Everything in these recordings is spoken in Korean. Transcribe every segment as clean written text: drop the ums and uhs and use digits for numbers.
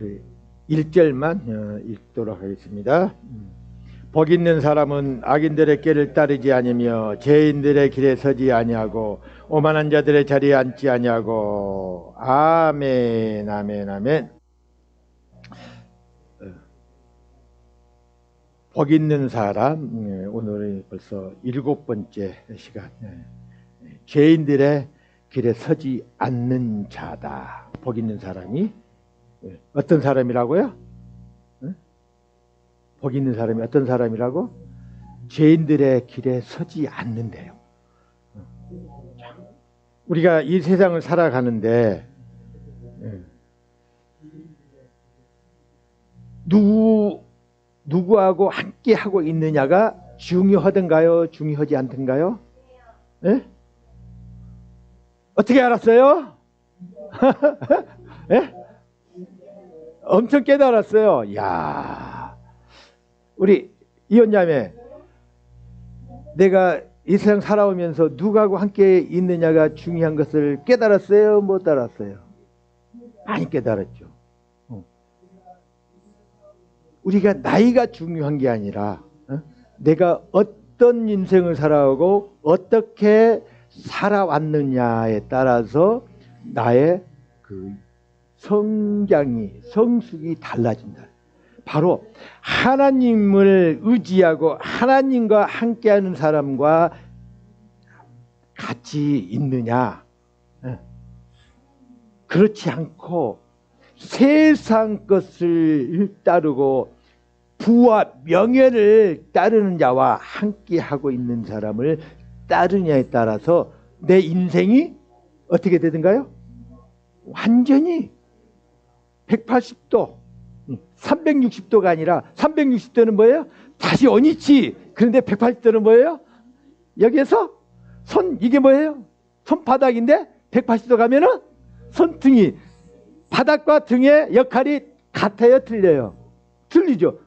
우리 1절만 읽도록 하겠습니다. 복 있는 사람은 악인들의 길을 따르지 아니며 죄인들의 길에 서지 아니하고 오만한 자들의 자리에 앉지 아니하고. 아멘, 아멘, 아멘. 복 있는 사람, 오늘이 벌써 7번째 시간. 죄인들의 길에 서지 않는 자다. 복 있는 사람이 어떤 사람이라고요? 복 있는 사람이 어떤 사람이라고? 죄인들의 길에 서지 않는데요. 우리가 이 세상을 살아가는데 누구하고 함께 하고 있느냐가 중요하던가요? 중요하지 않던가요? 네? 어떻게 알았어요? 네? 엄청 깨달았어요. 야, 우리 이혼자매, 내가 이 세상 살아오면서 누구하고 함께 있느냐가 중요한 것을 깨달았어요? 못 알았어요? 많이 깨달았죠. 우리가 나이가 중요한 게 아니라 내가 어떤 인생을 살아오고 어떻게 살아왔느냐에 따라서 나의 그 성숙이 달라진다. 바로 하나님을 의지하고 하나님과 함께하는 사람과 같이 있느냐, 그렇지 않고 세상 것을 따르고 부와 명예를 따르는 자와 함께하고 있는 사람을 따르냐에 따라서 내 인생이 어떻게 되든가요? 완전히 180도 360도가 아니라 360도는 뭐예요? 다시 원위치. 그런데 180도는 뭐예요? 여기에서 이게 뭐예요? 손바닥인데 180도 가면은 손등이, 바닥과 등의 역할이 같아요? 틀려요? 틀리죠.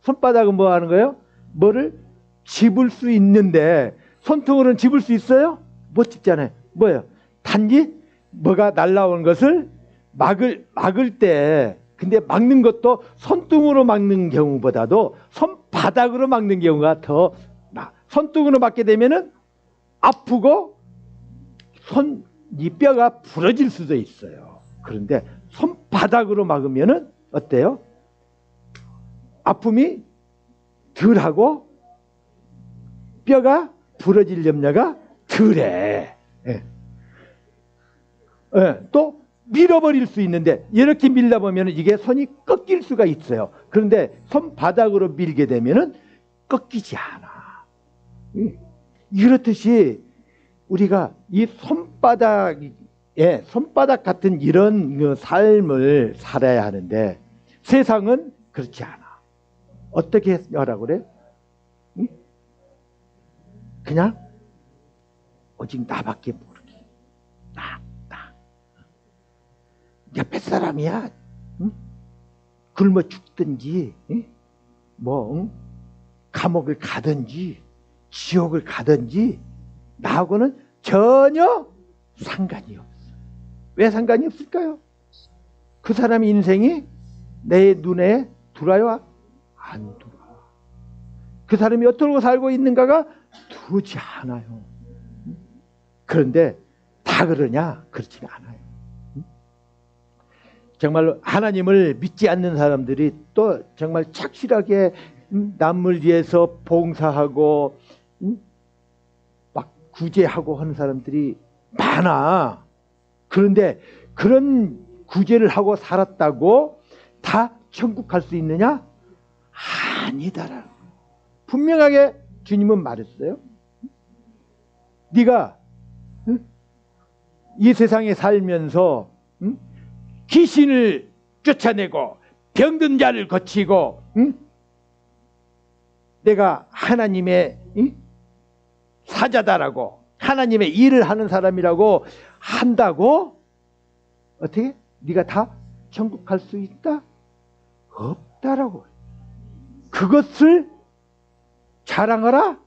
손바닥은 뭐 하는 거예요? 뭐를 집을 수 있는데 손등으로는 집을 수 있어요? 못 집잖아요. 뭐예요? 단지 뭐가 날라오는 것을 막을 때, 근데 막는 것도 손등으로 막는 경우보다도 손바닥으로 막는 경우가 더 손등으로 막게 되면은 아프고 이 뼈가 부러질 수도 있어요. 그런데 손바닥으로 막으면은 어때요? 아픔이 덜하고 뼈가 부러질 염려가 덜해. 또 밀어버릴 수 있는데 이렇게 밀다 보면 이게 손이 꺾일 수가 있어요. 그런데 손바닥으로 밀게 되면 꺾이지 않아. 이렇듯이 우리가 이 손바닥 같은 이런 삶을 살아야 하는데 세상은 그렇지 않아. 어떻게 하라고 그래? 그냥 오직 나밖에 모르기. 나. 옆에 사람이야. 굶어 죽든지, 감옥을 가든지, 지옥을 가든지, 나하고는 전혀 상관이 없어. 왜 상관이 없을까요? 그 사람의 인생이 내 눈에 들어와요? 안 들어와. 그 사람이 어떻게 살고 있는가가 두지 않아요. 그런데 다 그러냐? 그렇지가 않아요. 정말로 하나님을 믿지 않는 사람들이 또 정말 착실하게 남을 위해서 봉사하고 막 구제하고 하는 사람들이 많아. 그런데 그런 구제를 하고 살았다고 다 천국 갈 수 있느냐? 아니다라고 분명하게 주님은 말했어요. 네가 이 세상에 살면서 귀신을 쫓아내고 병든 자를 고치고 내가 하나님의 사자다라고 하나님의 일을 하는 사람이라고 한다고 어떻게? 네가 다 천국 갈 수 있다? 없다라고. 그것을 자랑하라?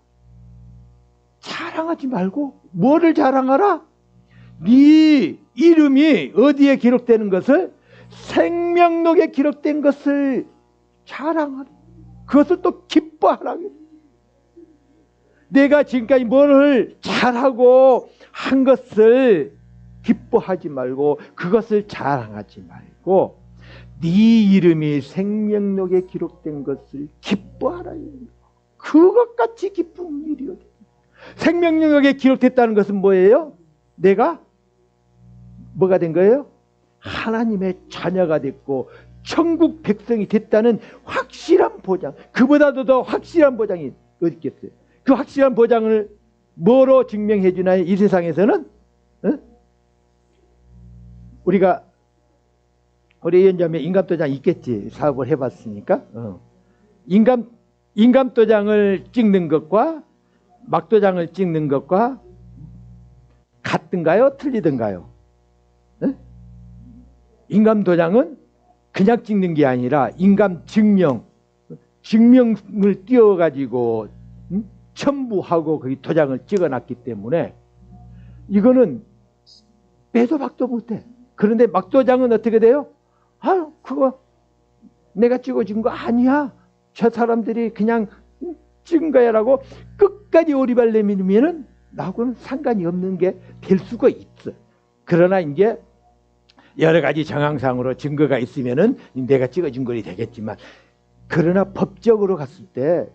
자랑하지 말고 뭐를 자랑하라? 네 이름이 어디에 기록되는 것을 생명록에 기록된 것을 자랑하라. 그것을 또 기뻐하라. 내가 지금까지 뭐를 잘하고 한 것을 기뻐하지 말고 그것을 자랑하지 말고 네 이름이 생명록에 기록된 것을 기뻐하라. 그것같이 기쁜 일이거든. 생명록에 기록됐다는 것은 뭐예요? 내가 뭐가 된 거예요? 하나님의 자녀가 됐고 천국 백성이 됐다는 확실한 보장. 그보다도 더 확실한 보장이 어디 있겠어요? 그 확실한 보장을 뭐로 증명해 주나요? 이 세상에서는? 우리가 우리 연자매 인감도장 있겠지. 사업을 해봤으니까. 인감도장을 찍는 것과 막도장을 찍는 것과 같든가요? 틀리든가요? 인감도장은 그냥 찍는 게 아니라 인감 증명을 띄워가지고 첨부하고 거기 도장을 찍어놨기 때문에 이거는 빼도 박도 못해. 그런데 막도장은 어떻게 돼요? 아, 그거 내가 찍어준 거 아니야. 저 사람들이 그냥 찍은 거야 라고 끝까지 오리발 내밀면은 나하고는 상관이 없는 게 될 수가 있어. 그러나 이제 여러 가지 정황상으로 증거가 있으면은 내가 찍어준 거리 되겠지만, 그러나 법적으로 갔을 때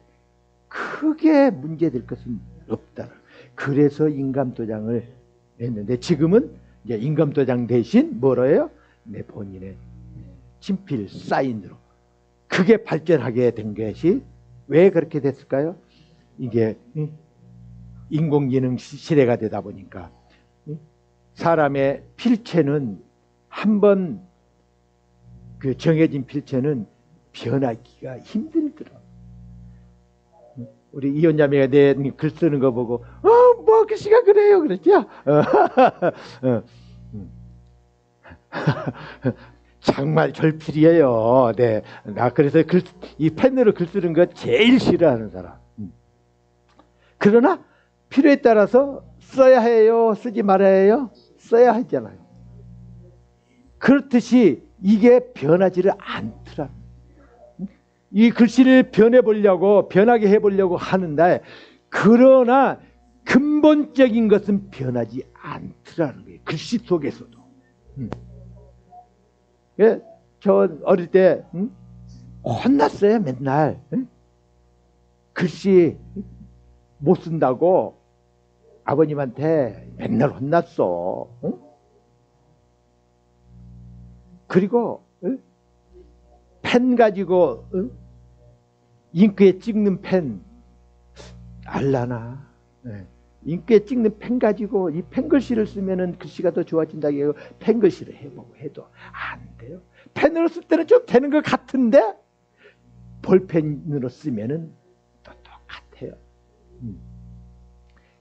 크게 문제될 것은 없다. 그래서 인감도장을 했는데 지금은 이제 인감도장 대신 뭐로 해요? 내 본인의 친필 사인으로. 그게 발전하게 된 것이 왜 그렇게 됐을까요? 이게 인공지능 시대가 되다 보니까 사람의 필체는 한번 그 정해진 필체는 변하기가 힘들더라. 우리 이혼자매가 내 글 쓰는 거 보고 뭐 글씨가 그래요 그랬죠. 정말 절필이에요. 네, 나 그래서 이 펜으로 글 쓰는 거 제일 싫어하는 사람. 그러나 필요에 따라서 써야 해요, 쓰지 말아야 해요? 써야 하잖아요. 그렇듯이 이게 변하지를 않더라. 이 글씨를 변하게 해보려고 하는데, 그러나 근본적인 것은 변하지 않더라는 거예요. 글씨 속에서도. 저 어릴 때 혼났어요. 맨날 글씨 못 쓴다고 아버님한테 맨날 혼났어. 그리고 펜 가지고 잉크에 찍는 펜 알라나? 잉크에 찍는 펜 가지고 이 펜글씨를 쓰면은 글씨가 더 좋아진다고 해서 펜글씨를 해보고 해도 안 돼요. 펜으로 쓸 때는 좀 되는 것 같은데 볼펜으로 쓰면은 또 똑같아요.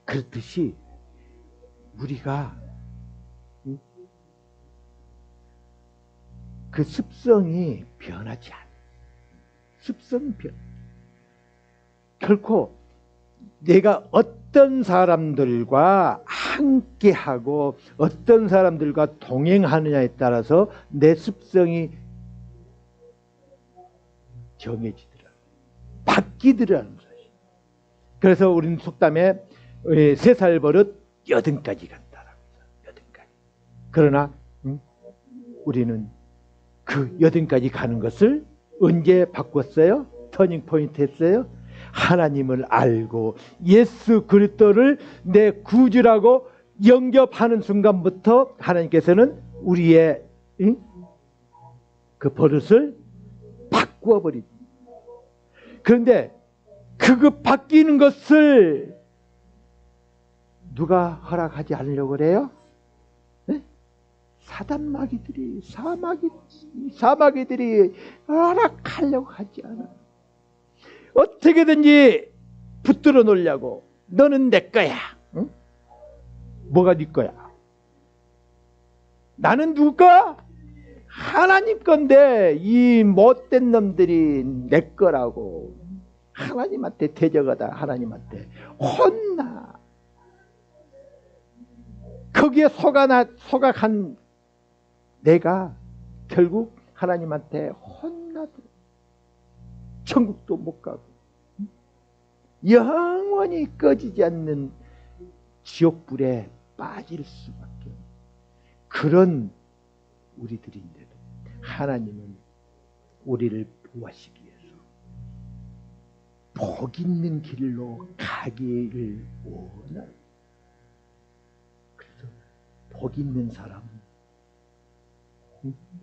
그렇듯이 우리가 그 습성이 변하지 않아요. 습성이 결코 내가 어떤 사람들과 함께하고 어떤 사람들과 동행하느냐에 따라서 내 습성이 정해지더라. 바뀌더라는 것이. 그래서 우리는 속담에 3살 버릇 80까지 간다라고 해서 80까지. 그러나 우리는 그 80까지 가는 것을 언제 바꿨어요? 터닝 포인트 했어요? 하나님을 알고 예수 그리스도를 내 구주라고 영접하는 순간부터 하나님께서는 우리의 그 버릇을 바꾸어 버리죠. 그런데 그 바뀌는 것을 누가 허락하지 않으려고 그래요? 사단 사마귀들이 허락하려고 하지 않아. 어떻게든지 붙들어 놓으려고. 너는 내 거야. 응? 뭐가 네 거야? 나는 누구 거? 하나님 건데 이 못된 놈들이 내 거라고 하나님한테 대적하다 하나님한테 혼나. 거기에 속아간 내가 결국 하나님한테 혼나도 천국도 못 가고 영원히 꺼지지 않는 지옥불에 빠질 수밖에 없는 그런 우리들인데도 하나님은 우리를 보호하시기 위해서 복 있는 길로 가기를 원해요. 그래서 복 있는 사람은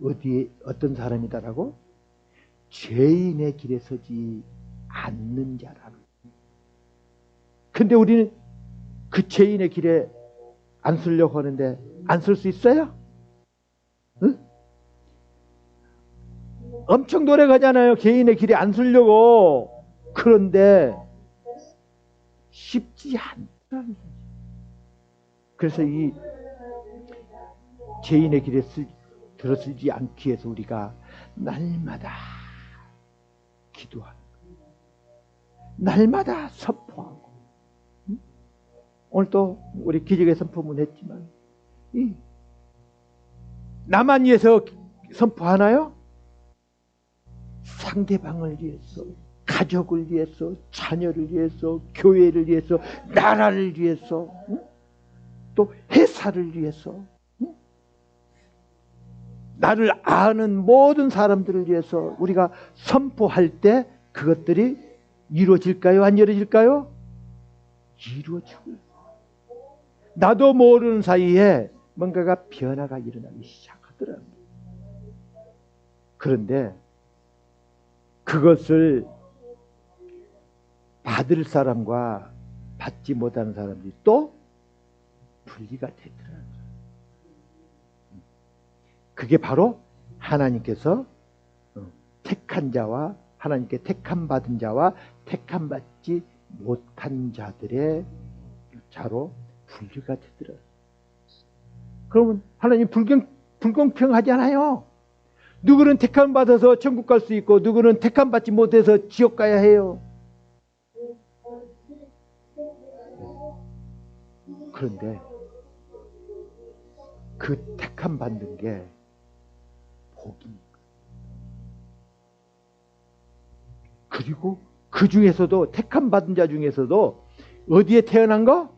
어디에 어떤 사람이다라고? 죄인의 길에 서지 않는 자라고. 근데 우리는 그 죄인의 길에 안 서려고 하는데 안 설 수 있어요? 응? 엄청 노력하잖아요. 죄인의 길에 안 서려고. 그런데 쉽지 않다는 거죠. 그래서 이 죄인의 길에 들어서지 않기 위해서 우리가 날마다 기도하는 거예요. 날마다 선포하고. 오늘 또 우리 기적의 선포문 했지만 나만 위해서 선포하나요? 상대방을 위해서, 가족을 위해서, 자녀를 위해서, 교회를 위해서, 나라를 위해서, 또 회사를 위해서, 나를 아는 모든 사람들을 위해서 우리가 선포할 때 그것들이 이루어질까요? 안 이루어질까요? 이루어지고 나도 모르는 사이에 뭔가가 변화가 일어나기 시작하더라고요. 그런데 그것을 받을 사람과 받지 못하는 사람들이 또 분리가 되더라고요. 그게 바로 하나님께서 택한 자와 하나님께 택함 받은 자와 택함 받지 못한 자들의 자로 분류가 되더라고요. 그러면 하나님 불공평하지 않아요. 누구는 택함 받아서 천국 갈 수 있고 누구는 택함 받지 못해서 지옥 가야 해요. 그런데 그 택함 받는 게 복입니다. 그리고 그 중에서도 택함 받은 자 중에서도 어디에 태어난 거?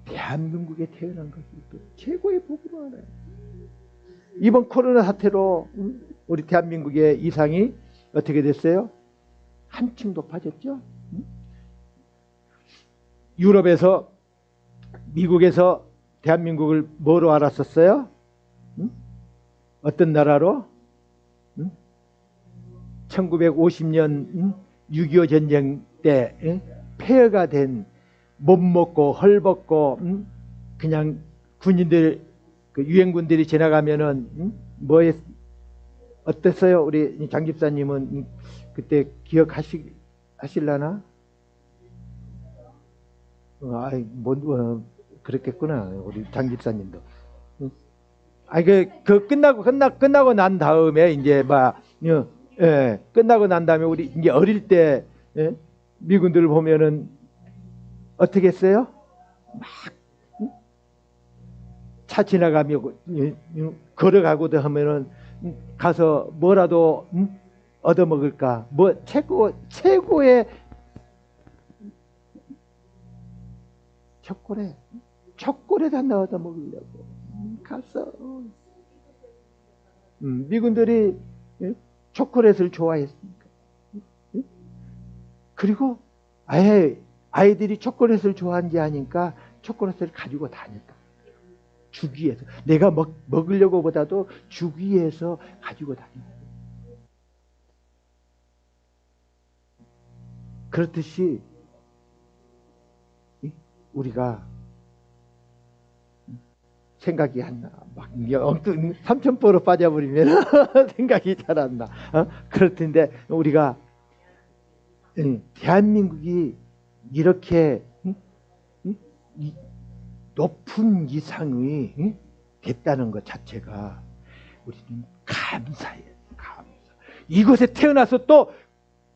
대한민국에 태어난 것이 또 최고의 복으로 알아요. 이번 코로나 사태로 우리 대한민국의 이상이 어떻게 됐어요? 한층 높아졌죠? 유럽에서 미국에서 대한민국을 뭐로 알았었어요? 어떤 나라로? 1950년 6.25 전쟁 때 폐허가 된 못 먹고 헐벗고 그냥 군인들 그 유엔군들이 지나가면은 뭐에 어땠어요? 우리 장 집사님은 그때 기억하실라나? 그랬겠구나 우리 장 집사님도. 끝나고 난 다음에 이제 끝나고 난 다음에 우리 이제 어릴 때 미군들을 보면은 어떻게 했어요? 막 차 지나가며 걸어가고도 하면은 가서 뭐라도 얻어먹을까? 뭐 최고의 초콜릿 하나 얻어먹으려고 가서 미군들이 초콜릿을 좋아했으니까. 그리고 아이들이 초콜릿을 좋아하는지 아니까 초콜릿을 가지고 다녔다. 주기 위해서. 내가 먹으려고 보다도 주기 위해서 가지고 다닌다. 그렇듯이 우리가 생각이 안 나. 막 엉뚱 삼천포로 빠져버리면 생각이 잘 안 나. 그럴 텐데 우리가 대한민국이 이렇게 높은 이상이 됐다는 것 자체가 우리는 감사해요. 감사. 이곳에 태어나서 또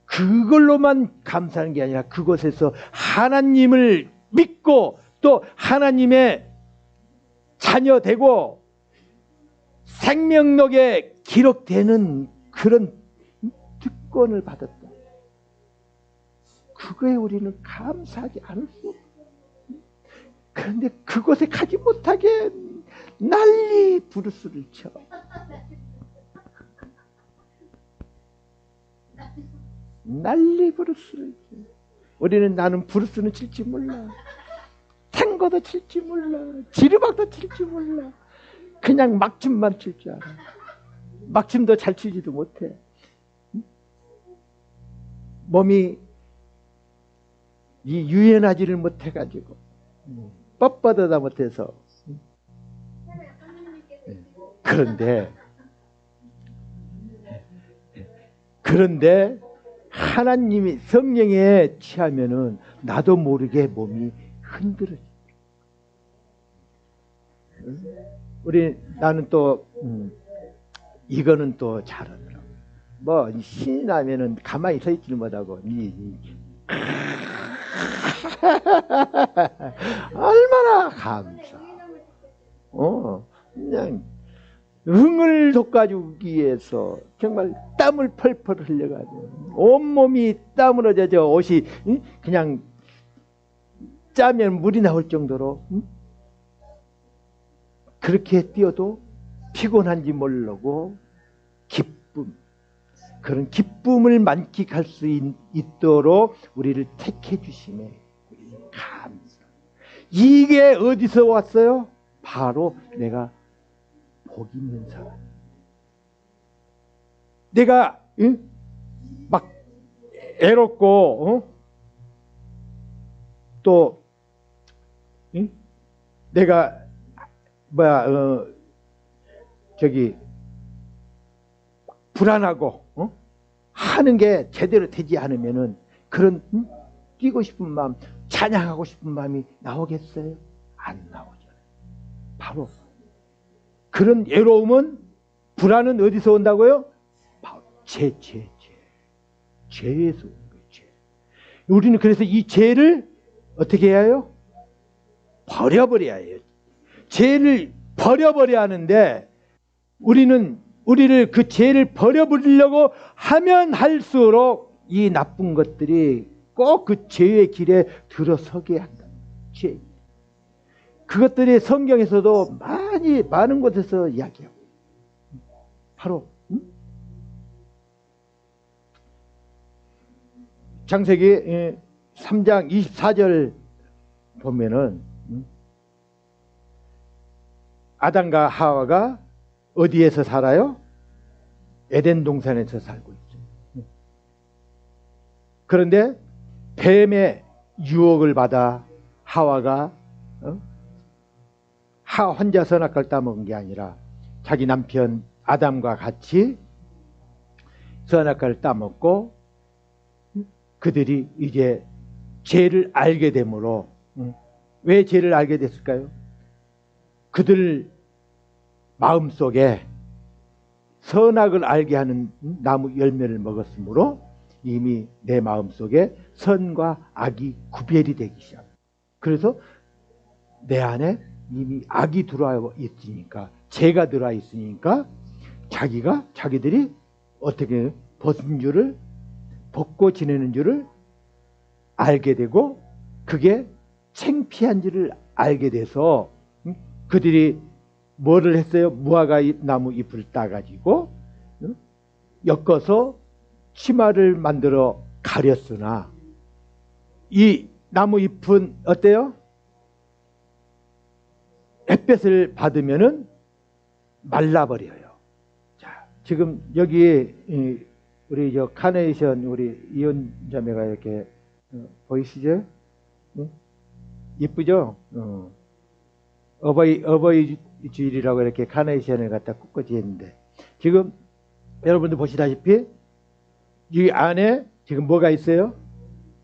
그걸로만 감사하는 게 아니라 그곳에서 하나님을 믿고 또 하나님의 자녀 되고 생명력의 기록되는 그런 특권을 받았다. 그거에 우리는 감사하지 않을 수 없다. 그런데 그곳에 가지 못하게 난리 부르스를 쳐. 난리 부르스를 쳐. 우리는 나는 부르스는 칠지 몰라. 탱고도 칠지 몰라. 지르박도 칠지 몰라. 그냥 막춤만 칠 줄 알아. 막춤도 잘 치지도 못해. 몸이 이 유연하지를 못해가지고 뻣뻣하다 못해서. 그런데 하나님이 성령에 취하면은 나도 모르게 몸이 흔들어져. 나는 또 이거는 또 잘하더라고. 뭐 신이 나면은 가만히 서 있지를 못하고 얼마나 감사. 그냥 흥을 돋궈주기 위해서 정말 땀을 펄펄 흘려가지고 온몸이 땀으로 젖어 옷이 그냥 짜면 물이 나올 정도로 그렇게 뛰어도 피곤한지 모르고 기쁨, 그런 기쁨을 만끽할 수 있도록 우리를 택해 주심에 감사. 이게 어디서 왔어요? 바로 내가 복 있는 사람. 내가 막 애롭고 또 내가 불안하고 하는 게 제대로 되지 않으면은 그런 뛰고 싶은 마음, 찬양하고 싶은 마음이 나오겠어요? 안 나오잖아요. 바로 그런 애로움은, 불안은 어디서 온다고요? 바로 죄에서 오는 거예요. 죄. 우리는 그래서 이 죄를 어떻게 해야 해요? 버려버려야 해요. 죄를 버려버려야 하는데 우리를 그 죄를 버려버리려고 하면 할수록 이 나쁜 것들이 꼭 그 죄의 길에 들어서게 한다. 죄. 그것들이 성경에서도 많은 곳에서 이야기하고 바로 창세기 3장 24절 보면은 아담과 하와가 어디에서 살아요? 에덴 동산에서 살고 있어요. 그런데 뱀의 유혹을 받아 하와가 혼자 선악과를 따먹은 게 아니라 자기 남편 아담과 같이 선악과를 따먹고 그들이 이제 죄를 알게 되므로, 왜 죄를 알게 됐을까요? 그들 마음속에 선악을 알게 하는 나무 열매를 먹었으므로 이미 내 마음속에 선과 악이 구별이 되기 시작합니다. 그래서 내 안에 이미 악이 들어와 있으니까, 죄가 들어와 있으니까 자기들이 어떻게 벗고 지내는 줄을 알게 되고, 그게 창피한 줄을 알게 돼서 그들이 뭐를 했어요? 무화과 나무 잎을 따가지고 엮어서 치마를 만들어 가렸으나 이 나무 잎은 어때요? 햇볕을 받으면은 말라버려요. 자, 지금 여기에 우리 카네이션 우리 이혼자매가 이렇게 보이시죠? 이쁘죠? 어버이 주일이라고 이렇게 카네이션을 갖다 꿋꿋이 했는데, 지금 여러분들 보시다시피 이 안에 지금 뭐가 있어요?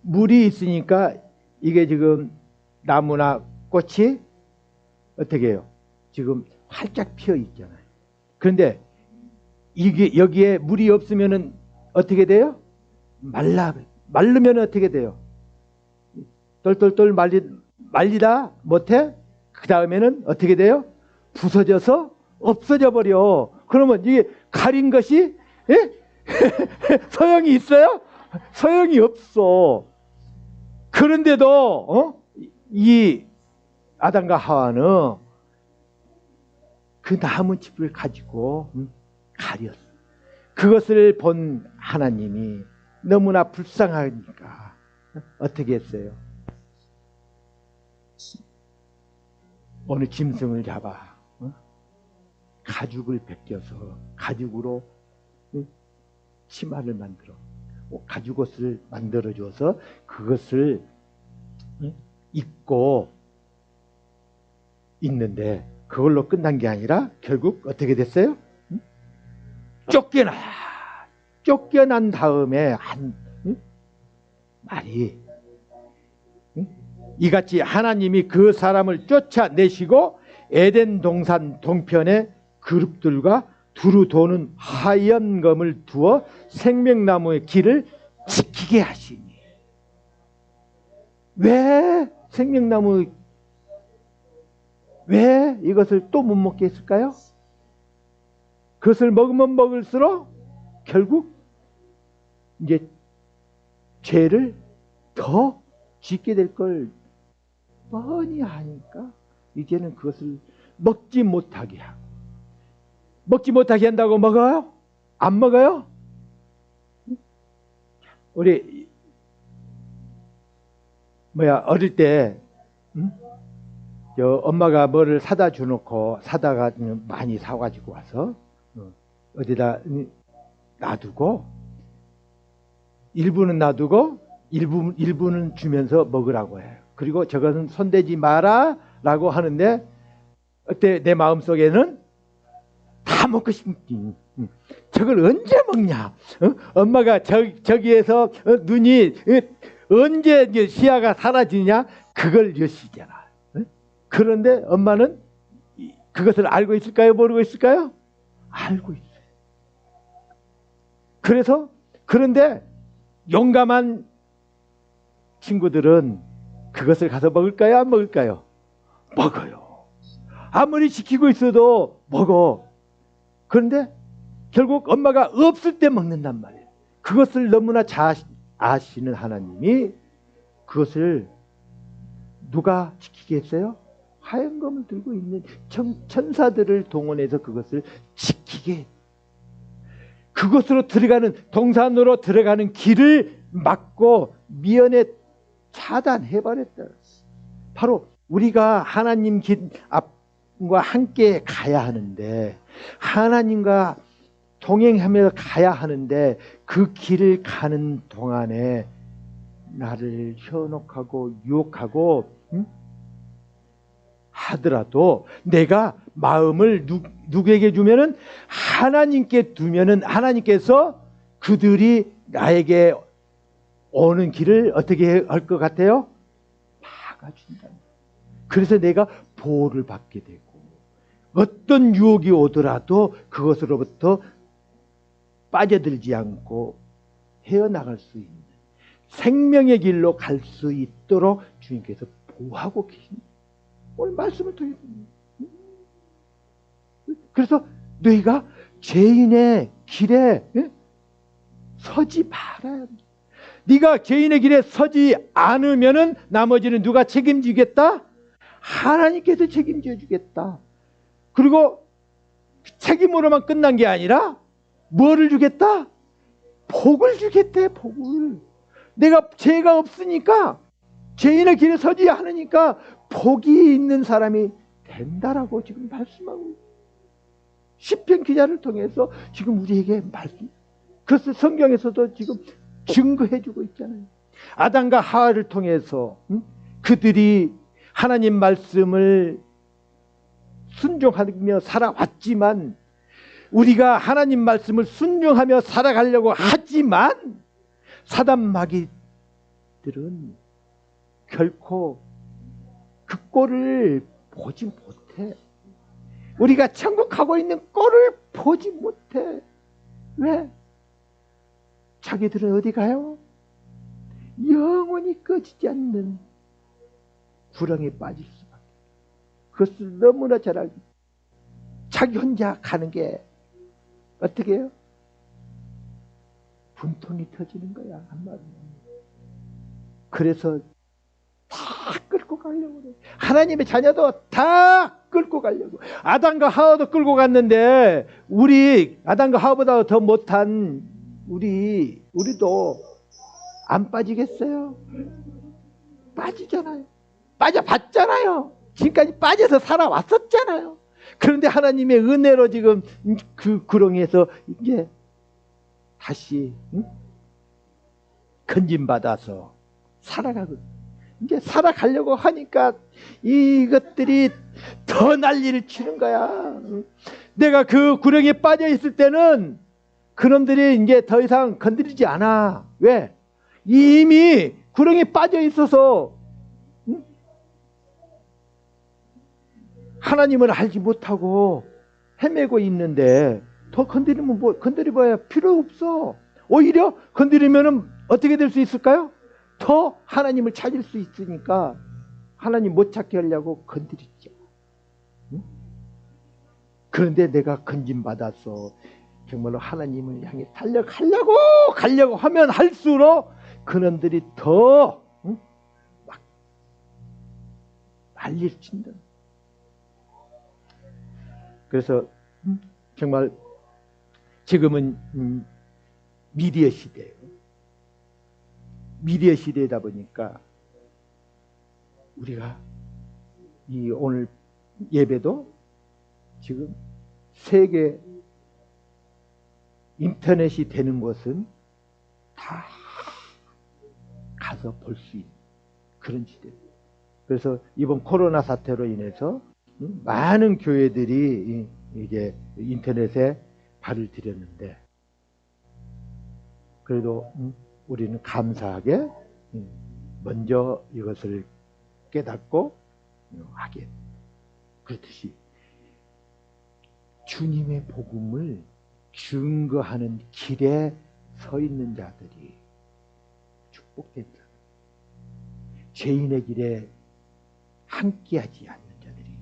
물이 있으니까 이게 지금 나무나 꽃이 어떻게 해요? 지금 활짝 피어 있잖아요. 그런데 이게 여기에 물이 없으면은 어떻게 돼요? 말르면 어떻게 돼요? 똘똘똘 말리다 못해? 그 다음에는 어떻게 돼요? 부서져서 없어져 버려. 그러면 이게 가린 것이 예? 소용이 있어요? 소용이 없어. 그런데도 이 아담과 하와는 그 나무짚을 가지고 가렸어. 그것을 본 하나님이 너무나 불쌍하니까 어떻게 했어요? 어느 짐승을 잡아 가죽을 벗겨서 가죽으로 치마를 만들어 가죽옷을 만들어줘서 그것을 입고 있는데 그걸로 끝난 게 아니라 결국 어떻게 됐어요? 쫓겨난 다음에 한 말이 이같이 하나님이 그 사람을 쫓아내시고 에덴 동산 동편에 그룹들과 두루 도는 하얀 검을 두어 생명나무의 길을 지키게 하시니. 왜 생명나무 왜 이것을 또 못 먹게 했을까요? 그것을 먹으면 먹을수록 결국 이제 죄를 더 짓게 될 걸 뻔히 하니까 이제는 그것을 먹지 못하게 하고. 먹지 못하게 한다고 먹어요? 안 먹어요? 우리 어릴 때 엄마가 뭐를 사다 주놓고 사다가 많이 사가지고 와서 어디다 놔두고 일부는 놔두고 일부는 주면서 먹으라고 해요. 그리고 저것은 손대지 마라 라고 하는데 어때 내 마음속에는 다 먹고 싶지. 저걸 언제 먹냐? 엄마가 저기에서 눈이 언제 이제 시야가 사라지냐? 그걸 여시잖아. 그런데 엄마는 그것을 알고 있을까요? 모르고 있을까요? 알고 있어요. 그런데 용감한 친구들은 그것을 가서 먹을까요? 안 먹을까요? 먹어요. 아무리 지키고 있어도 먹어. 그런데 결국 엄마가 없을 때 먹는단 말이에요. 그것을 너무나 잘 아시는 하나님이 그것을 누가 지키게 했어요? 하얀 검을 들고 있는 천사들을 동원해서 그것을 지키게. 그것으로 들어가는 동산으로 들어가는 길을 막고 미연에 차단해버렸다. 바로 우리가 하나님 길 앞과 함께 가야 하는데 하나님과 동행하며 가야 하는데 그 길을 가는 동안에 나를 현혹하고 유혹하고 하더라도 내가 마음을 누구에게 주면은 하나님께 두면은 하나님께서 그들이 나에게 오는 길을 어떻게 할 것 같아요? 막아준다. 그래서 내가 보호를 받게 되고 어떤 유혹이 오더라도 그것으로부터 빠져들지 않고 헤어나갈 수 있는 생명의 길로 갈 수 있도록 주님께서 보호하고 계십니다. 오늘 말씀을 통해서. 그래서 너희가 죄인의 길에 서지 말아야 돼. 네가 죄인의 길에 서지 않으면은 나머지는 누가 책임지겠다? 하나님께서 책임져 주겠다. 그리고 책임으로만 끝난 게 아니라 뭐를 주겠다? 복을 주겠대. 복을. 내가 죄가 없으니까 죄인의 길에 서지 않으니까 복이 있는 사람이 된다라고 지금 말씀하고 시편 기자를 통해서 지금 우리에게 말씀. 그래서 성경에서도 지금 증거해주고 있잖아요. 아담과 하와를 통해서 그들이 하나님 말씀을 순종하며 살아왔지만 우리가 하나님 말씀을 순종하며 살아가려고 하지만 사단 마귀들은 결코 그 꼴을 보지 못해. 우리가 천국 가고 있는 꼴을 보지 못해. 왜? 자기들은 어디 가요? 영원히 꺼지지 않는 구렁에 빠질 수밖에. 그것을 너무나 잘 알고 자기 혼자 가는 게 어떻게 해요? 분통이 터지는 거야, 한마디로. 그래서 다 끌고 가려고 그래. 하나님의 자녀도 다 끌고 가려고. 아담과 하와도 끌고 갔는데 우리 아담과 하와보다 더 못한 우리도 안 빠지겠어요? 빠지잖아요. 빠져봤잖아요. 지금까지 빠져서 살아왔었잖아요. 그런데 하나님의 은혜로 지금 그 구렁이에서 이제 다시 건진받아서 살아가거든요. 이제 살아가려고 하니까 이것들이 더 난리를 치는 거야. 내가 그 구렁이에 빠져 있을 때는 그놈들이 이제 더 이상 건드리지 않아. 왜? 이미 구렁이에 빠져 있어서 하나님을 알지 못하고 헤매고 있는데 더 건드리면 건드려봐야 필요 없어. 오히려 건드리면 어떻게 될 수 있을까요? 더 하나님을 찾을 수 있으니까 하나님 못 찾게 하려고 건드리죠. 그런데 내가 건진받아서 정말로 하나님을 향해 달려가려고 하면 할수록 그놈들이 더 막 난리를 친다. 그래서 정말 지금은 미디어 시대예요. 미디어 시대다 보니까 우리가 이 오늘 예배도 지금 세계 인터넷이 되는 곳은 다 가서 볼 수 있는 그런 시대입니다. 그래서 이번 코로나 사태로 인해서 많은 교회들이 이제 인터넷에 발을 들였는데 그래도 우리는 감사하게 먼저 이것을 깨닫고 하게. 그렇듯이 주님의 복음을 증거하는 길에 서 있는 자들이 축복된 자. 죄인의 길에 함께하지 않는 자들이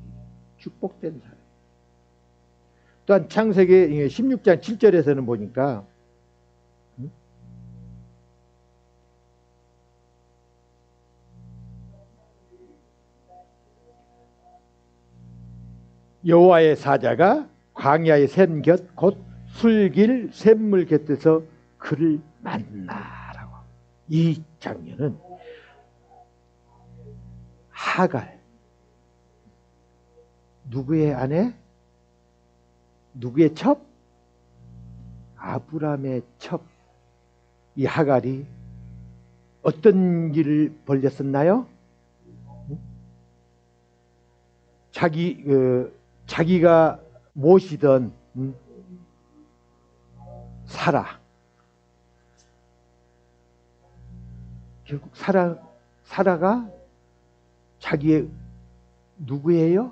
축복된 사람. 또한 창세기 16장 7절에서는 보니까 여호와의 사자가 광야의 샘 곁 곧 술길 샘물 곁에서 그를 만나라고. 이 장면은 하갈, 누구의 아내? 누구의 첩? 아브라함의 첩. 이 하갈이 어떤 일을 벌였었나요? 자기가 모시던 사라. 결국 사라가 자기의 누구예요?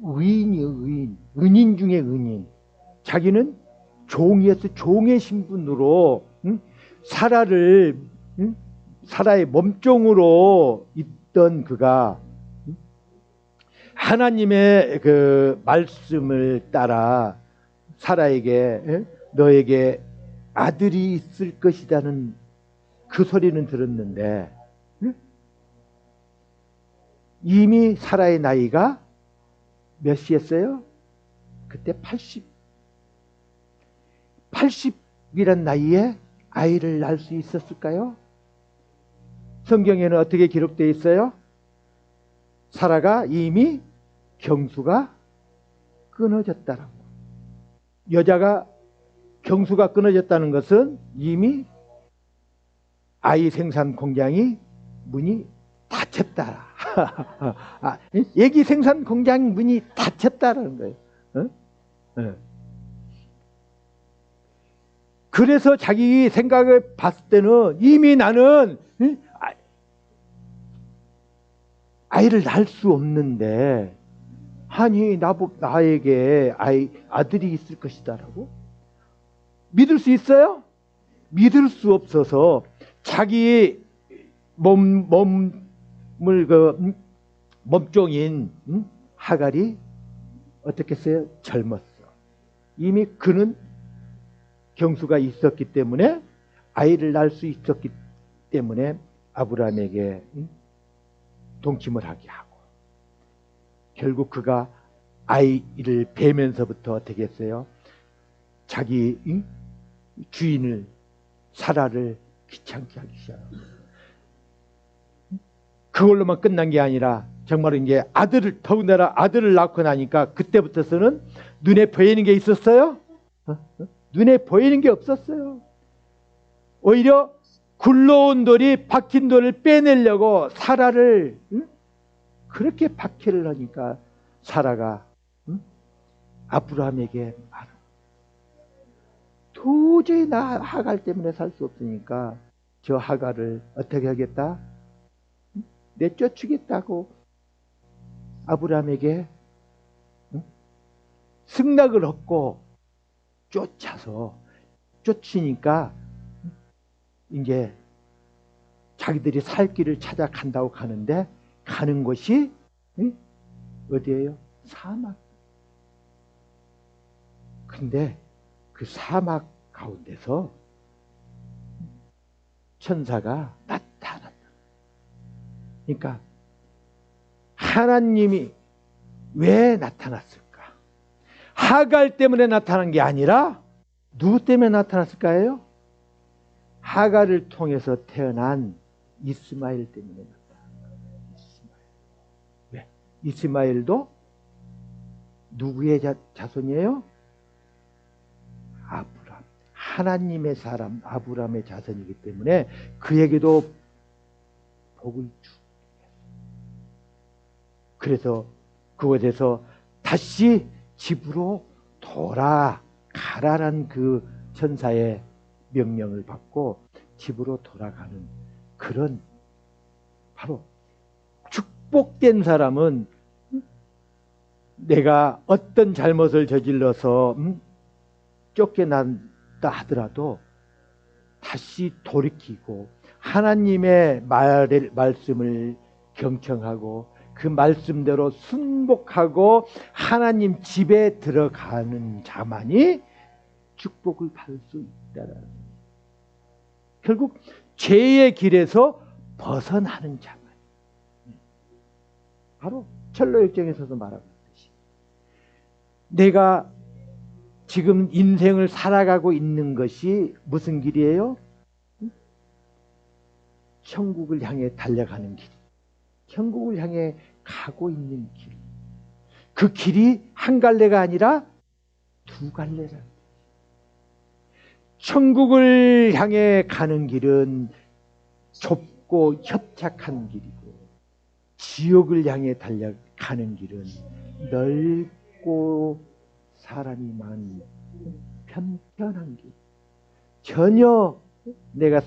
의인이요, 의인. 은인 중에 은인. 자기는 종이었어. 종의 신분으로 사라의 몸종으로 있던 그가 하나님의 그 말씀을 따라 사라에게 너에게 아들이 있을 것이라는 그 소리는 들었는데 이미 사라의 나이가 몇이었어요? 그때 80이란 나이에 아이를 낳을 수 있었을까요? 성경에는 어떻게 기록되어 있어요? 사라가 이미 경수가 끊어졌다라고. 여자가 경수가 끊어졌다는 것은 이미 아이 생산 공장이 문이 닫혔다. 애기 생산 공장 문이 닫혔다라는 거예요. 그래서 자기 생각을 봤을 때는 이미 나는 아이를 낳을 수 없는데 아니 나에게 아들이 있을 것이다라고 믿을 수 있어요? 믿을 수 없어서 자기 몸종인 하갈이 어떻게 했어요? 젊었어. 이미 그는 경수가 있었기 때문에 아이를 낳을 수 있었기 때문에 아브라함에게 동침을 하게 하고, 결국 그가 아이를 베면서부터 어떻게 했어요? 자기 주인을 사라를 귀찮게 하기 시작합니다. 그걸로만 끝난 게 아니라 정말 이제 더군다나 아들을 낳고 나니까 그때부터서는 눈에 보이는 게 있었어요? 눈에 보이는 게 없었어요. 오히려 굴러온 돌이 박힌 돌을 빼내려고 사라를 그렇게 박해를 하니까 사라가 아브라함에게 말을, 도저히 나 하갈 때문에 살 수 없으니까 저 하갈을 어떻게 하겠다? 내쫓으겠다고 아브라함에게 승낙을 얻고 쫓으니까 이제 자기들이 살 길을 찾아간다고 가는데, 가는 곳이 어디예요? 사막. 근데 그 사막 가운데서 천사가 나타났다. 그러니까 하나님이 왜 나타났을까? 하갈 때문에 나타난 게 아니라 누구 때문에 나타났을까요? 하갈을 통해서 태어난 이스마엘 때문에 나타난 거예요. 왜? 이스마엘도 누구의 자손이에요? 아브람. 하나님의 사람 아브람의 자손이기 때문에 그에게도 복을 주고, 그래서 그곳에서 다시 집으로 돌아가라는 그 천사의 명령을 받고 집으로 돌아가는 그런, 바로 축복된 사람은 내가 어떤 잘못을 저질러서 쫓겨난다 하더라도 다시 돌이키고 하나님의 말씀을 경청하고 그 말씀대로 순복하고 하나님 집에 들어가는 자만이 축복을 받을 수 있다라는, 결국 죄의 길에서 벗어나는 자만, 바로 철로역정에서도 말하듯이 내가 지금 인생을 살아가고 있는 것이 무슨 길이에요? 천국을 향해 달려가는 길, 천국을 향해 가고 있는 길. 그 길이 한 갈래가 아니라 두 갈래라는, 천국을 향해 가는 길은 좁고 협착한 길이고, 지옥을 향해 달려가는 길은 넓고 사람이 많은 편편한 길. 전혀 내가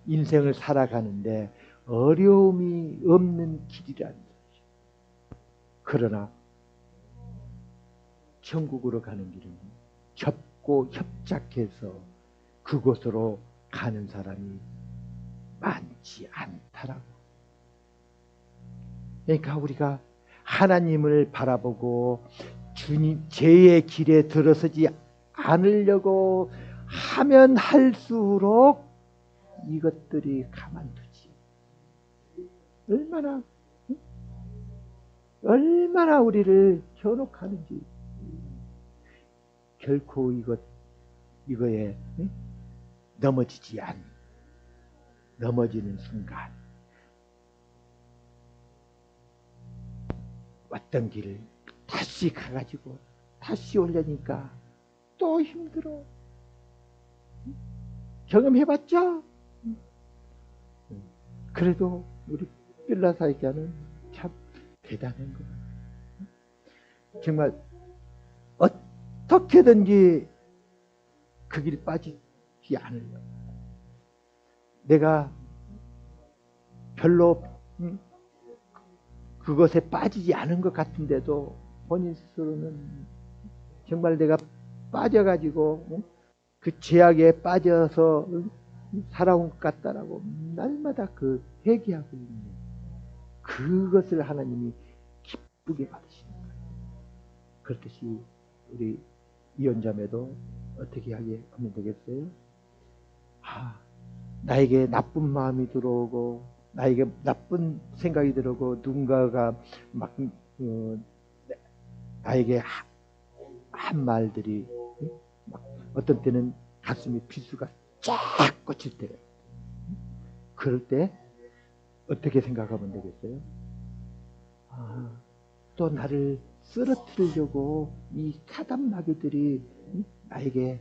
인생을 살아가는데 어려움이 없는 길이라는 거죠. 그러나 천국으로 가는 길은 좁고 협착해서 그곳으로 가는 사람이 많지 않다라고. 그러니까 우리가 하나님을 바라보고 주님 죄의 길에 들어서지 않으려고 하면 할수록 이것들이 가만두지. 얼마나 우리를 현혹하는지. 결코 이거에 넘어지지 않는, 넘어지는 순간 왔던 길을 다시 가가지고 다시 오려니까 또 힘들어. 경험해봤죠? 그래도 우리 빌라사이자는 참 대단한 것 같아요. 정말 어떻게든지 그 길 빠지지 않으려고. 내가 별로 그것에 빠지지 않은 것 같은데도 본인 스스로는 정말 내가 빠져가지고 그 죄악에 빠져서 살아온 것 같다라고 날마다 그 회개하고 있는, 그것을 하나님이 기쁘게 받으시는 거예요. 그렇듯이 우리 이혼자매도 어떻게 하게 하면 되겠어요? 나에게 나쁜 마음이 들어오고 나에게 나쁜 생각이 들어오고 누군가가 막 나에게 한 말들이 막 어떤 때는 가슴에 비수가 쫙 꽂힐 때, 그럴 때 어떻게 생각하면 되겠어요? 또 나를 쓰러뜨리려고 이 사단 마귀들이 나에게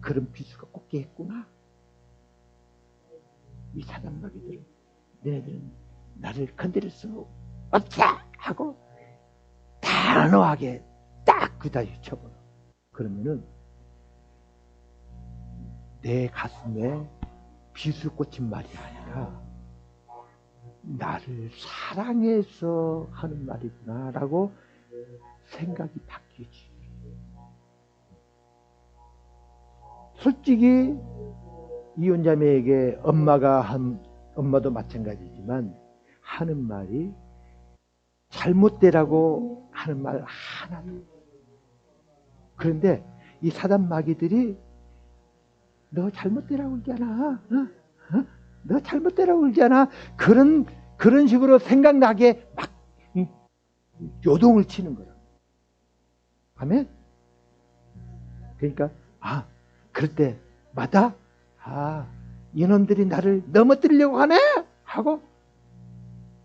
그런 비수가 꽂게 했구나. 이 사단 마귀들은 너네들은 나를 건드릴 수 없다 하고 단호하게 딱 그다지 쳐버려. 그러면은 내 가슴에 비수 꽂힌 말이 아니라 나를 사랑해서 하는 말이구나 라고 생각이 바뀌지. 솔직히 이혼자매에게 엄마도 마찬가지지만 하는 말이 잘못되라고 하는 말 하나도. 그런데 이 사단 마귀들이 너 잘못되라고 그러잖아. 너 잘못되라고 그러잖아. 그런 식으로 생각나게 막 요동을 치는 거야. 아멘? 그러니까 그럴 때마다 이놈들이 나를 넘어뜨리려고 하네 하고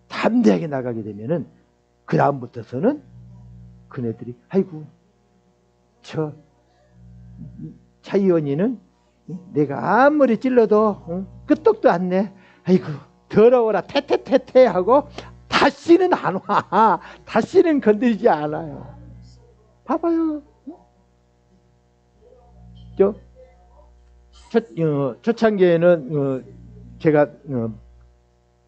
담대하게 나가게 되면은 그 다음부터서는 그네들이 아이고 저 차이원이는 내가 아무리 찔러도 끄떡도 안 내. 아이고 더러워라 태태태태 하고 다시는 안 와. 다시는 건드리지 않아요. 봐봐요. 초창기에는 제가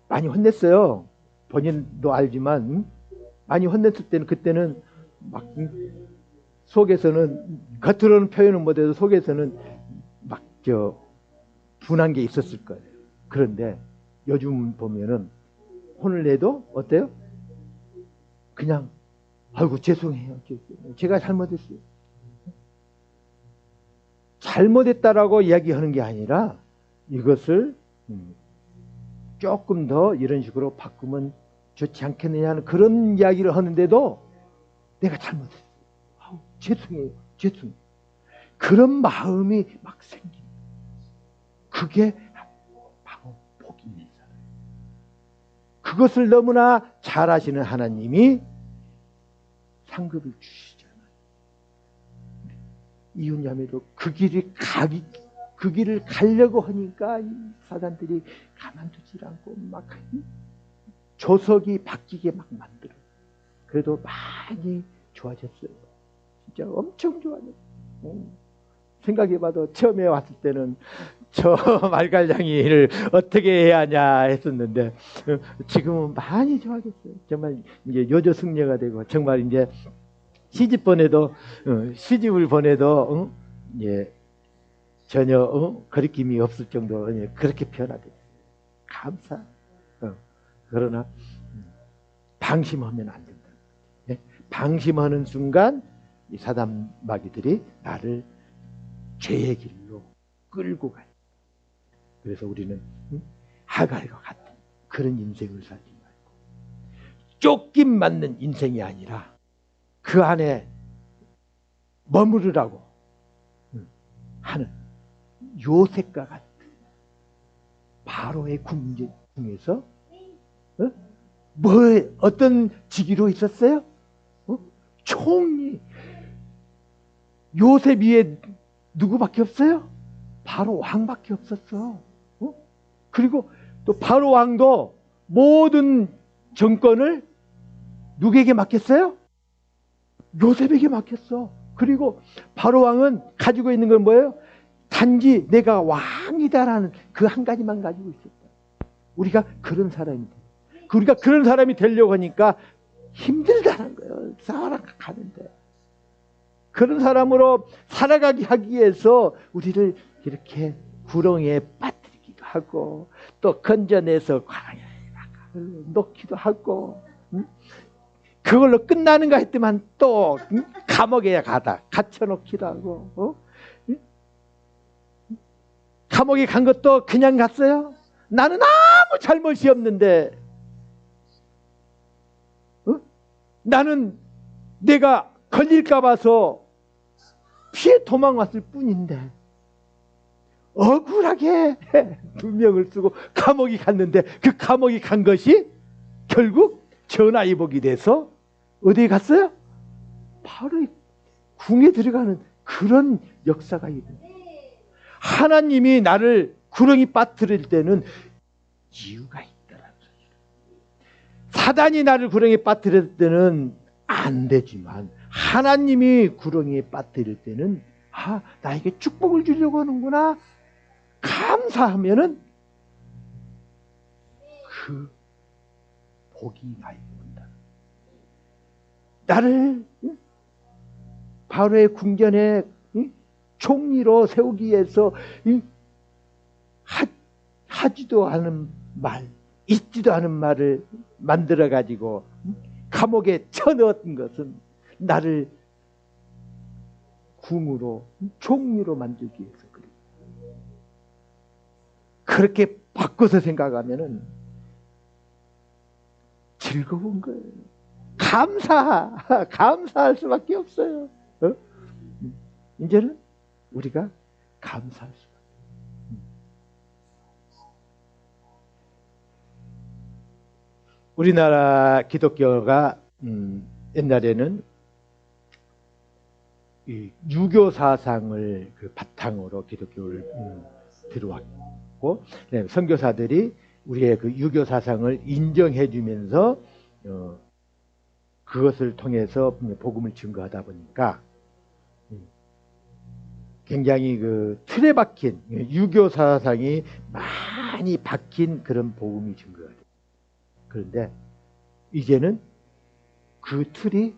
많이 혼냈어요. 본인도 알지만 많이 혼냈을 때는 그때는 막 속에서는 겉으로는 표현은 못해도 속에서는 막 분한 게 있었을 거예요. 그런데 요즘 보면은 혼을 내도 어때요? 그냥 아이고 죄송해요. 제가 잘못했어요. 잘못했다라고 이야기하는 게 아니라 이것을 조금 더 이런 식으로 바꾸면 좋지 않겠느냐는 그런 이야기를 하는데도 내가 잘못했어요. 죄송해요. 죄송해요. 그런 마음이 막 생깁니다. 그게 바로 복 있는 사람. 그것을 너무나 잘 아시는 하나님이 상급을 주시잖아요. 이웃자매도 그 길을 가려고 하니까 이 사단들이 가만두지 않고 막 조석이 바뀌게 막 만들어. 그래도 많이 좋아졌어요. 진짜 엄청 좋아졌어요. 생각해봐도 처음에 왔을 때는 저 말갈량이를 어떻게 해야 하냐 했었는데 지금은 많이 좋아졌어요. 정말 이제 요조 승려가 되고 정말 이제 시집을 보내도 예, 전혀 거리낌이 없을 정도로 그렇게 변화됐어요. 감사. 그러나 방심하면 안 된다. 예? 방심하는 순간 이 사단 마귀들이 나를 죄의 길로 끌고 가요. 그래서 우리는 하갈과 같은 그런 인생을 살지 말고 쫓김 맞는 인생이 아니라 그 안에 머무르라고 하는 요셉과 같은 바로의 궁에서 어떤 직위로 있었어요? 총리. 요셉 위에 누구밖에 없어요? 바로 왕밖에 없었어. 그리고 또 바로 왕도 모든 정권을 누구에게 맡겼어요? 요셉에게 맡겼어. 그리고 바로 왕은 가지고 있는 건 뭐예요? 단지 내가 왕이다라는 그 한 가지만 가지고 있었다. 우리가 그런 사람이 돼. 우리가 그런 사람이 되려고 하니까 힘들다는 거예요. 살아가는데. 그런 사람으로 살아가기 하기 위해서 우리를 이렇게 구렁이에 빠뜨리기도 하고 또 건져내서 광야에 놓기도 하고 그걸로 끝나는가 했더만 또 감옥에 갇혀놓기도 하고, 감옥에 간 것도 그냥 갔어요? 나는 아무 잘못이 없는데, 나는 내가 걸릴까 봐서 피해 도망왔을 뿐인데 억울하게 2명을 쓰고 감옥에 갔는데, 그 감옥에 간 것이 결국 전화위복이 돼서 어디에 갔어요? 바로 궁에 들어가는 그런 역사가 있는 거예요. 하나님이 나를 구렁이 빠뜨릴 때는 이유가 있더라고요. 사단이 나를 구렁이에 빠뜨릴 때는 안 되지만 하나님이 구렁이에 빠뜨릴 때는 나에게 축복을 주려고 하는구나 감사하면은 그 복이 나에게 온다. 나를 바로의 궁전에 총리로 세우기 위해서 하지도 않은 말, 있지도 않은 말을 만들어 가지고 감옥에 쳐넣은 것은 나를 궁으로, 총리로 만들기 위해서 그래요. 그렇게 바꿔서 생각하면은 즐거운 거예요. 감사할 수밖에 없어요. 이제는 우리가 감사할 수밖에 없어요. 우리나라 기독교가 옛날에는 이 유교 사상을 그 바탕으로 기독교를 들어왔고, 선교사들이 우리의 그 유교 사상을 인정해주면서 그것을 통해서 복음을 증거하다 보니까 굉장히 그 틀에 박힌 유교 사상이 많이 박힌 그런 복음이 증거가 돼요. 그런데 이제는 그 틀이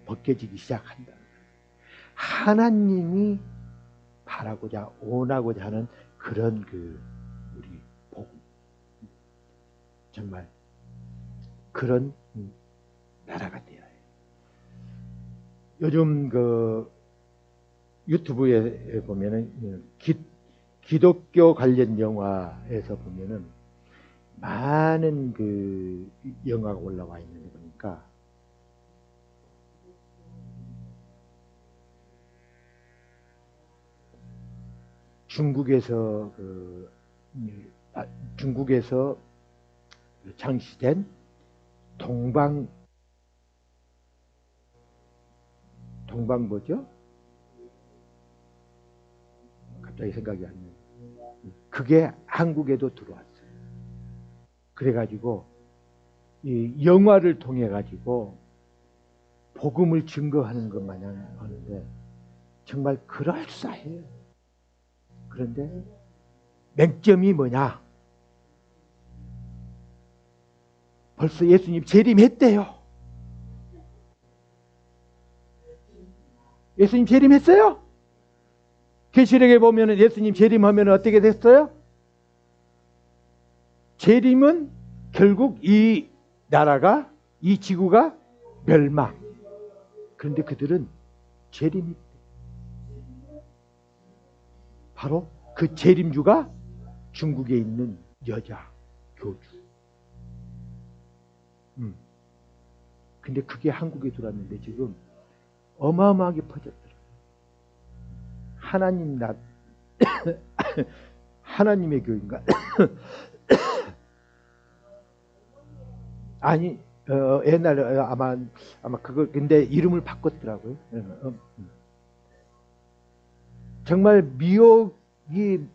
벗겨지기 시작한다. 하나님이 바라고자 원하고자 하는 그런 그 우리 복음, 정말 그런 나라가 되어야 해요. 요즘 그 유튜브에 보면은 기독교 관련 영화에서 보면은 많은 그 영화가 올라와 있는 거 보니까 중국에서 창시된 동방 뭐죠? 갑자기 생각이 안 나요. 그게 한국에도 들어왔어요. 그래가지고 이 영화를 통해 가지고 복음을 증거하는 것 마냥 하는데 정말 그럴싸해요. 그런데 맹점이 뭐냐? 벌써 예수님 재림했대요. 예수님 재림했어요? 계시록에 보면 예수님 재림하면 어떻게 됐어요? 재림은 결국 이 나라가, 이 지구가 멸망. 그런데 그들은 재림이 바로 그 재림주가 중국에 있는 여자 교주. 근데 그게 한국에 들어왔는데 지금 어마어마하게 퍼졌더라고요. 하나님의 교인가? 아니, 옛날에 아마 그거 근데 이름을 바꿨더라고요. 정말 미혹이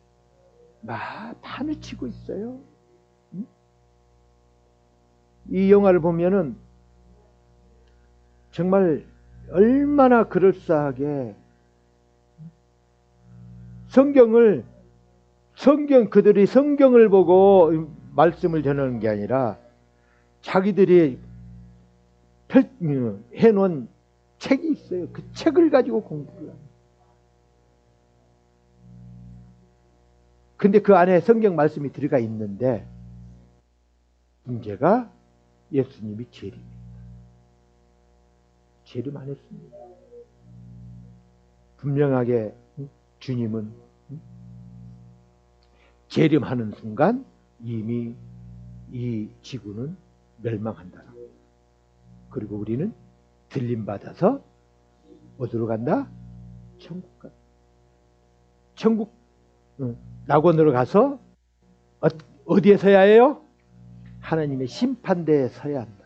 판을 치고 있어요. 이 영화를 보면은 정말 얼마나 그럴싸하게 그들이 성경을 보고 말씀을 전하는 게 아니라 자기들이 해놓은 책이 있어요. 그 책을 가지고 공부를 합니다. 근데 그 안에 성경 말씀이 들어가 있는데 문제가 예수님이 재림입니다. 재림하였습니다. 분명하게 주님은 재림하는 순간 이미 이 지구는 멸망한다라고. 그리고 우리는 들림받아서 어디로 간다? 천국 가. 천국 낙원으로 가서 어디에 서야 해요? 하나님의 심판대에 서야 한다.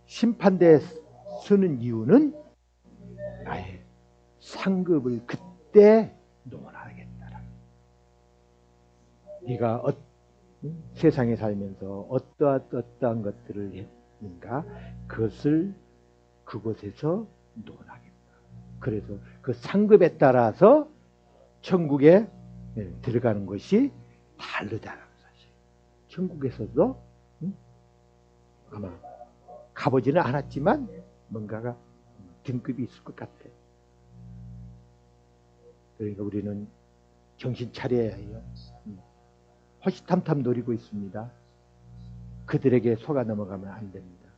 심판대에 서는 이유는 나의 상급을 그때 논하겠다. 네가 세상에 살면서 어떠한 것들을 했는가 그것을 그곳에서 논하겠다. 그래서 그 상급에 따라서 천국에 들어가는 것이 다르다는 사실. 천국에서도 아마 가보지는 않았지만 뭔가가 등급이 있을 것 같아. 그러니까 우리는 정신 차려야 해요. 호시탐탐 노리고 있습니다. 그들에게 속아 넘어가면 안 됩니다.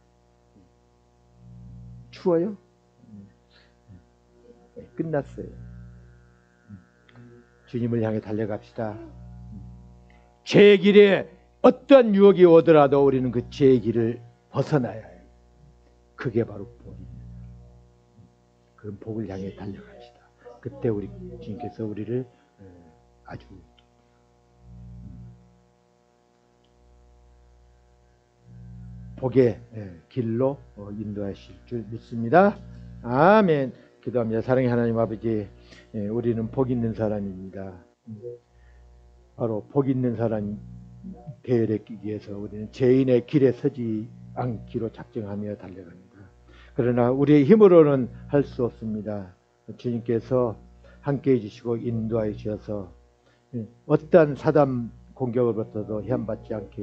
추워요? 끝났어요. 주님을 향해 달려갑시다. 죄의 길에 어떤 유혹이 오더라도 우리는 그 죄의 길을 벗어나야 해요. 그게 바로 복입니다. 그런 복을 향해 달려갑시다. 그때 우리 주님께서 우리를 아주 복의 길로 인도하실 줄 믿습니다. 아멘. 기도합니다. 사랑의 하나님 아버지, 우리는 복 있는 사람입니다. 바로 복 있는 사람 되기 위해서 우리는 죄인의 길에 서지 않기로 작정하며 달려갑니다. 그러나 우리의 힘으로는 할 수 없습니다. 주님께서 함께해 주시고 인도하여 주셔서 어떠한 사단 공격으로부터도 해함받지 않게